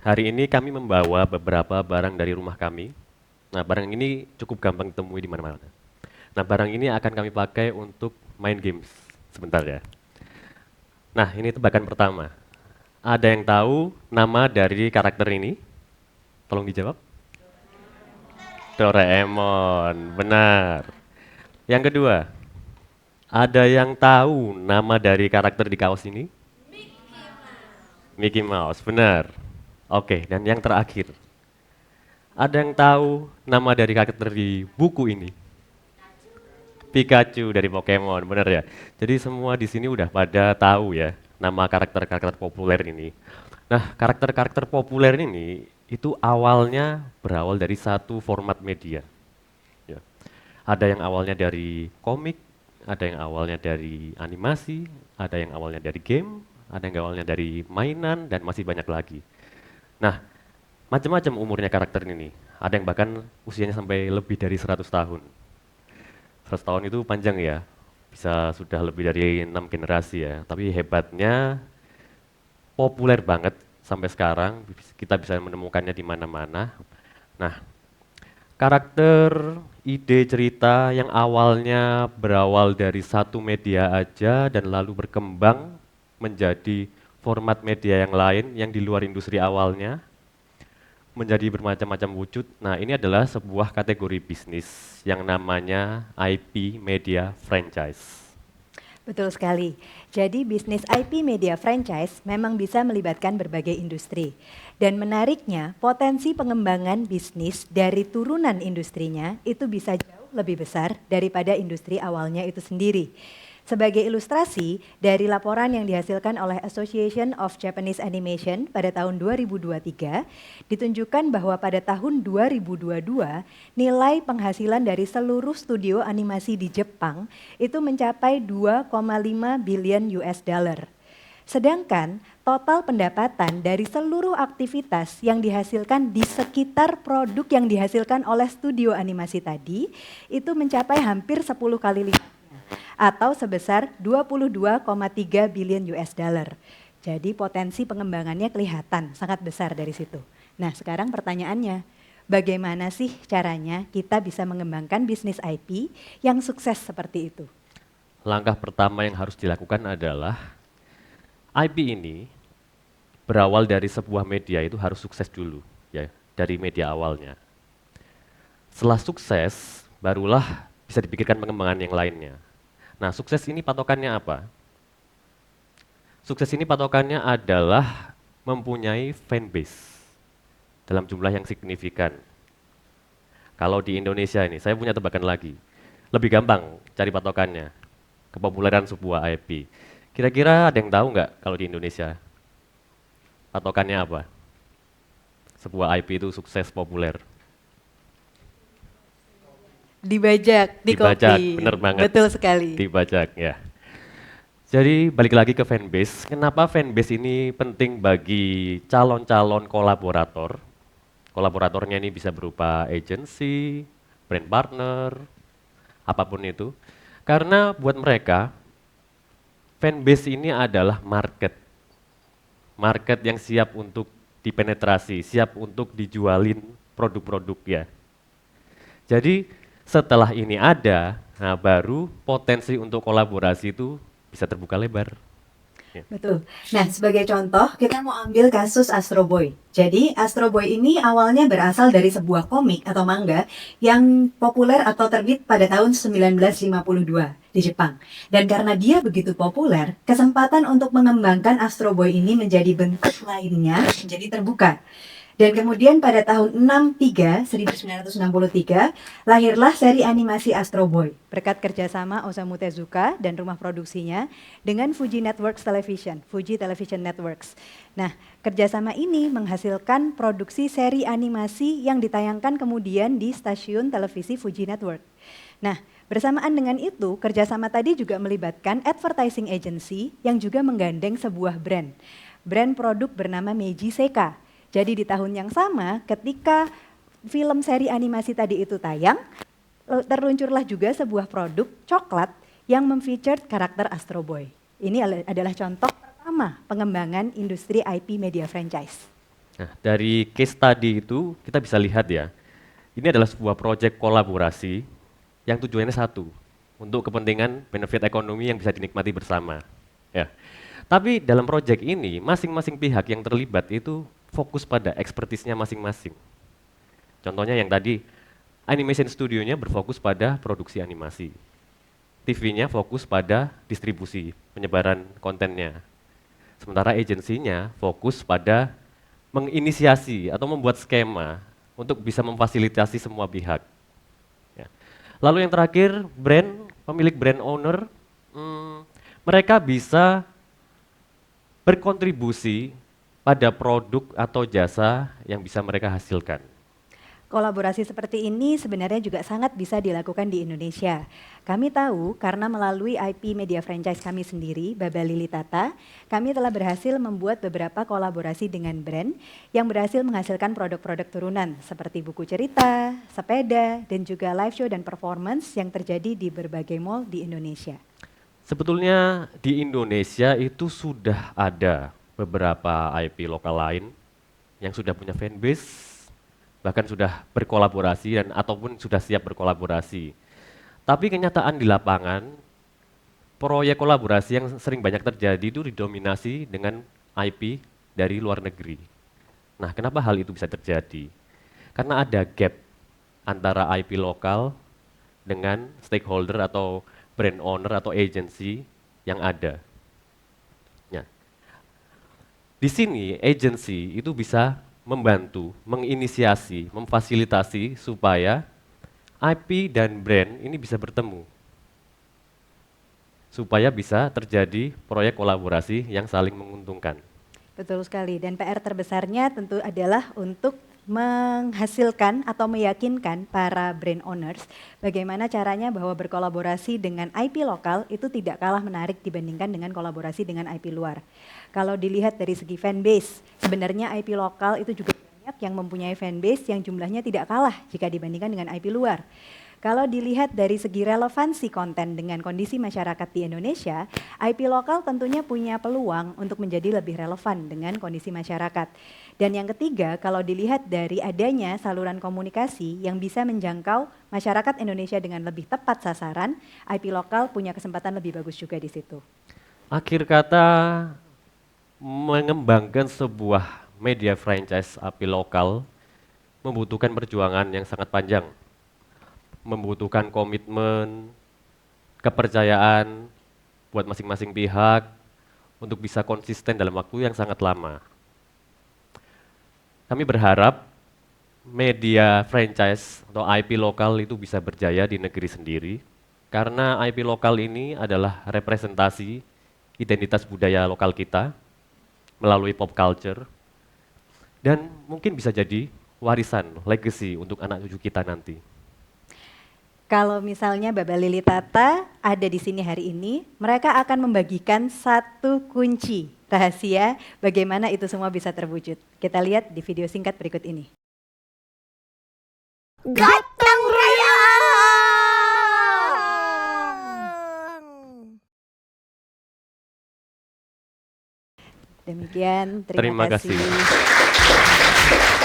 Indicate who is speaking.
Speaker 1: Hari ini kami membawa beberapa barang dari rumah kami. Nah, barang ini cukup gampang ditemui di mana-mana. Nah, barang ini akan kami pakai untuk main games. Sebentar ya. Nah, ini tebakan pertama. Ada yang tahu nama dari karakter ini? Tolong dijawab. Doraemon, benar. Yang kedua, ada yang tahu nama dari karakter di kaos ini? Mickey Mouse, benar. Oke, dan yang terakhir, ada yang tahu nama dari karakter di buku ini? Pikachu dari Pokemon, benar ya. Jadi semua di sini udah pada tahu ya nama karakter-karakter populer ini. Nah, karakter-karakter populer ini itu awalnya berawal dari satu format media. Ya. Ada yang awalnya dari komik, ada yang awalnya dari animasi, ada yang awalnya dari game, ada yang awalnya dari mainan, dan masih banyak lagi. Nah, macam-macam umurnya karakter ini. Ada yang bahkan usianya sampai lebih dari 100 tahun. 100 tahun itu panjang ya, bisa sudah lebih dari 6 generasi ya. Tapi hebatnya populer banget sampai sekarang, kita bisa menemukannya di mana-mana. Nah, karakter, ide cerita yang awalnya berawal dari satu media aja dan lalu berkembang menjadi format media yang lain yang di luar industri awalnya, menjadi bermacam-macam wujud. Nah, ini adalah sebuah kategori bisnis yang namanya IP Media Franchise.
Speaker 2: Betul sekali. Jadi bisnis IP media franchise memang bisa melibatkan berbagai industri. Dan menariknya, potensi pengembangan bisnis dari turunan industrinya itu bisa jauh lebih besar daripada industri awalnya itu sendiri. Sebagai ilustrasi, dari laporan yang dihasilkan oleh Association of Japanese Animation pada tahun 2023, ditunjukkan bahwa pada tahun 2022, nilai penghasilan dari seluruh studio animasi di Jepang itu mencapai 2,5 billion US dollar. Sedangkan total pendapatan dari seluruh aktivitas yang dihasilkan di sekitar produk yang dihasilkan oleh studio animasi tadi itu mencapai hampir 10 kali lipat atau sebesar 22,3 billion US dollar. Jadi potensi pengembangannya kelihatan sangat besar dari situ. Nah, sekarang pertanyaannya, bagaimana sih caranya kita bisa mengembangkan bisnis IP yang sukses seperti itu?
Speaker 1: Langkah pertama yang harus dilakukan adalah IP ini berawal dari sebuah media itu harus sukses dulu, ya, dari media awalnya. Setelah sukses, barulah bisa dipikirkan pengembangan yang lainnya. Nah, sukses ini patokannya apa? Sukses ini patokannya adalah mempunyai fanbase dalam jumlah yang signifikan. Kalau di Indonesia ini, saya punya tebakan lagi. Lebih gampang cari patokannya, kepopuleran sebuah IP. Kira-kira ada yang tahu nggak kalau di Indonesia? Patokannya apa? Sebuah IP itu sukses populer.
Speaker 2: Dibajak, di
Speaker 1: Dibajak,
Speaker 2: copy.
Speaker 1: bener banget.
Speaker 2: Betul sekali.
Speaker 1: Dibajak, ya. Jadi balik lagi ke fanbase. Kenapa fanbase ini penting bagi calon-calon kolaborator? Kolaboratornya ini bisa berupa agency, brand partner, apapun itu. Karena buat mereka, fanbase ini adalah market. Market yang siap untuk dipenetrasi, siap untuk dijualin produk-produknya. Jadi setelah ini ada, nah baru potensi untuk kolaborasi itu bisa terbuka lebar. Ya.
Speaker 2: Betul. Nah, sebagai contoh, kita mau ambil kasus Astro Boy. Jadi, Astro Boy ini awalnya berasal dari sebuah komik atau manga yang populer atau terbit pada tahun 1952 di Jepang. Dan karena dia begitu populer, kesempatan untuk mengembangkan Astro Boy ini menjadi bentuk lainnya menjadi terbuka. Dan kemudian pada tahun 1963, lahirlah seri animasi Astro Boy berkat kerjasama Osamu Tezuka dan rumah produksinya dengan Fuji Networks Television, Fuji Television Networks. Nah, kerjasama ini menghasilkan produksi seri animasi yang ditayangkan kemudian di stasiun televisi Fuji Network. Nah, bersamaan dengan itu, kerjasama tadi juga melibatkan advertising agency yang juga menggandeng sebuah brand. Brand produk bernama Meiji Seika. Jadi di tahun yang sama ketika film seri animasi tadi itu tayang, terluncurlah juga sebuah produk coklat yang memfeature karakter Astro Boy. Ini adalah contoh pertama pengembangan industri IP media franchise.
Speaker 1: Nah, dari case study itu kita bisa lihat ya, ini adalah sebuah proyek kolaborasi yang tujuannya satu, untuk kepentingan benefit ekonomi yang bisa dinikmati bersama. Ya. Tapi dalam proyek ini, masing-masing pihak yang terlibat itu fokus pada ekspertisnya masing-masing. Contohnya yang tadi, animation studionya berfokus pada produksi animasi. TV-nya fokus pada distribusi, penyebaran kontennya. Sementara agensinya fokus pada menginisiasi atau membuat skema untuk bisa memfasilitasi semua pihak. Ya. Lalu yang terakhir, pemilik brand owner, mereka bisa berkontribusi pada produk atau jasa yang bisa mereka hasilkan.
Speaker 2: Kolaborasi seperti ini sebenarnya juga sangat bisa dilakukan di Indonesia. Kami tahu karena melalui IP media franchise kami sendiri, Baba Lili Tata, kami telah berhasil membuat beberapa kolaborasi dengan brand yang berhasil menghasilkan produk-produk turunan seperti buku cerita, sepeda, dan juga live show dan performance yang terjadi di berbagai mall di Indonesia.
Speaker 1: Sebetulnya di Indonesia itu sudah ada beberapa IP lokal lain yang sudah punya fanbase, bahkan sudah berkolaborasi dan ataupun sudah siap berkolaborasi. Tapi kenyataan di lapangan, proyek kolaborasi yang sering banyak terjadi itu didominasi dengan IP dari luar negeri. Nah, kenapa hal itu bisa terjadi? Karena ada gap antara IP lokal dengan stakeholder atau brand owner atau agency yang ada. Ya. Di sini agency itu bisa membantu, menginisiasi, memfasilitasi supaya IP dan brand ini bisa bertemu. Supaya bisa terjadi proyek kolaborasi yang saling menguntungkan.
Speaker 2: Betul sekali, dan PR terbesarnya tentu adalah untuk menghasilkan atau meyakinkan para brand owners bagaimana caranya bahwa berkolaborasi dengan IP lokal itu tidak kalah menarik dibandingkan dengan kolaborasi dengan IP luar. Kalau dilihat dari segi fanbase, sebenarnya IP lokal itu juga banyak yang mempunyai fanbase yang jumlahnya tidak kalah jika dibandingkan dengan IP luar. Kalau dilihat dari segi relevansi konten dengan kondisi masyarakat di Indonesia, IP lokal tentunya punya peluang untuk menjadi lebih relevan dengan kondisi masyarakat. Dan yang ketiga, kalau dilihat dari adanya saluran komunikasi yang bisa menjangkau masyarakat Indonesia dengan lebih tepat sasaran, IP lokal punya kesempatan lebih bagus juga di situ.
Speaker 1: Akhir kata, mengembangkan sebuah media franchise IP lokal membutuhkan perjuangan yang sangat panjang. Membutuhkan komitmen, kepercayaan buat masing-masing pihak untuk bisa konsisten dalam waktu yang sangat lama. Kami berharap media franchise atau IP lokal itu bisa berjaya di negeri sendiri, karena IP lokal ini adalah representasi identitas budaya lokal kita melalui pop culture, dan mungkin bisa jadi warisan, legacy untuk anak cucu kita nanti.
Speaker 2: Kalau misalnya Baba Lili Tata ada di sini hari ini, mereka akan membagikan satu kunci rahasia bagaimana itu semua bisa terwujud. Kita lihat di video singkat berikut ini.
Speaker 3: Gotong royong.
Speaker 2: Demikian,
Speaker 1: Terima
Speaker 2: terima
Speaker 1: kasih.
Speaker 2: kasih.